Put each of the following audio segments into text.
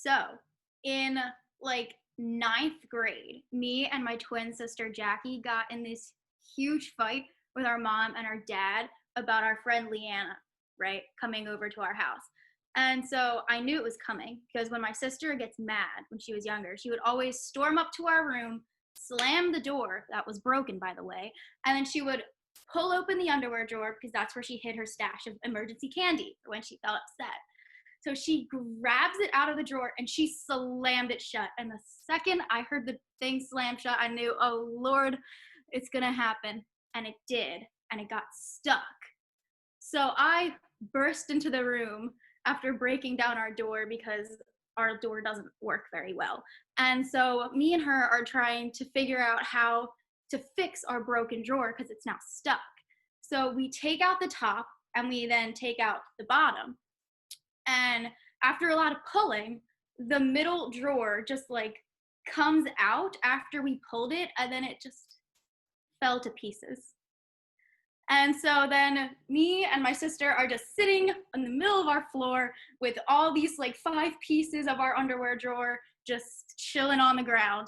So, in like ninth grade, me and my twin sister Jackie got in this huge fight with our mom and our dad about our friend Leanna, right? Coming over to our house. And so I knew it was coming because when my sister gets mad when she was younger, she would always storm up to our room, slam the door that was broken, by the way, and then she would pull open the underwear drawer because that's where she hid her stash of emergency candy for when she felt upset. So she grabs it out of the drawer and she slammed it shut. And the second I heard the thing slam shut, I knew, oh Lord, it's gonna happen. And it did, and it got stuck. So I burst into the room after breaking down our door because our door doesn't work very well. And so me and her are trying to figure out how to fix our broken drawer because it's now stuck. So we take out the top and we then take out the bottom. And after a lot of pulling, the middle drawer just like comes out after we pulled it, and then it just fell to pieces. And so then me and my sister are just sitting in the middle of our floor with all these like 5 pieces of our underwear drawer just chilling on the ground.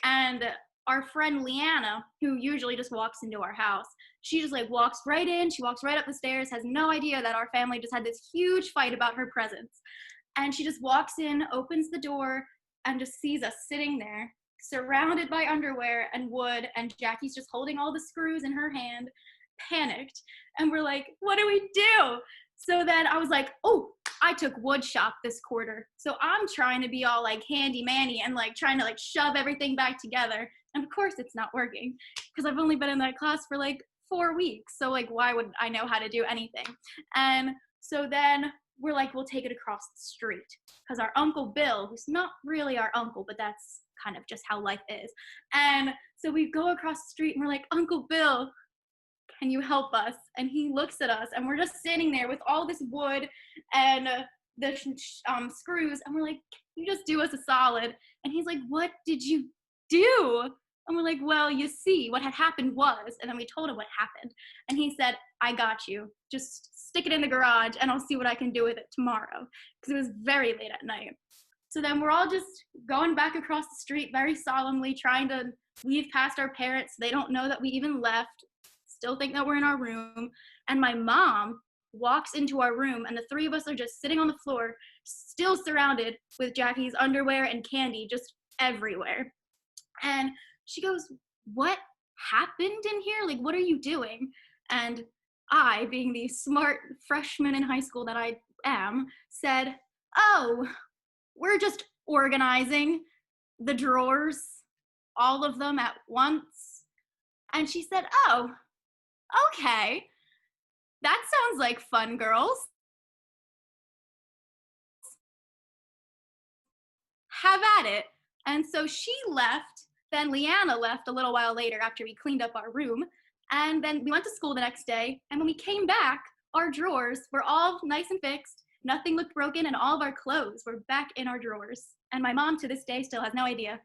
And our friend Leanna, who usually just walks into our house, she just like walks right in, she walks right up the stairs, has no idea that our family just had this huge fight about her presence. And she just walks in, opens the door, and just sees us sitting there, surrounded by underwear and wood, and Jackie's just holding all the screws in her hand, panicked. And we're like, what do we do? So then I was like, oh, I took wood shop this quarter. So I'm trying to be all like handy manny and like trying to like shove everything back together. And of course it's not working because I've only been in that class for like 4 weeks. So like, why would I know how to do anything? And so then we're like, we'll take it across the street because our Uncle Bill, who's not really our uncle, but that's kind of just how life is. And so we go across the street and we're like, Uncle Bill, can you help us? And he looks at us and we're just standing there with all this wood and the screws. And we're like, can you just do us a solid? And he's like, what did you do? And we're like, well, you see, what had happened was, and then we told him what happened. And he said, I got you. Just stick it in the garage and I'll see what I can do with it tomorrow. Because it was very late at night. So then we're all just going back across the street very solemnly, trying to weave past our parents. They don't know that we even left, still think that we're in our room. And my mom walks into our room and the 3 of us are just sitting on the floor, still surrounded with Jackie's underwear and candy just everywhere. And she goes, what happened in here? Like, what are you doing? And I, being the smart freshman in high school that I am, said, oh, we're just organizing the drawers, all of them at once. And she said, oh, okay, that sounds like fun, girls. Have at it. And so she left. Then Leanna left a little while later after we cleaned up our room. And then we went to school the next day. And when we came back, our drawers were all nice and fixed. Nothing looked broken, and all of our clothes were back in our drawers. And my mom to this day still has no idea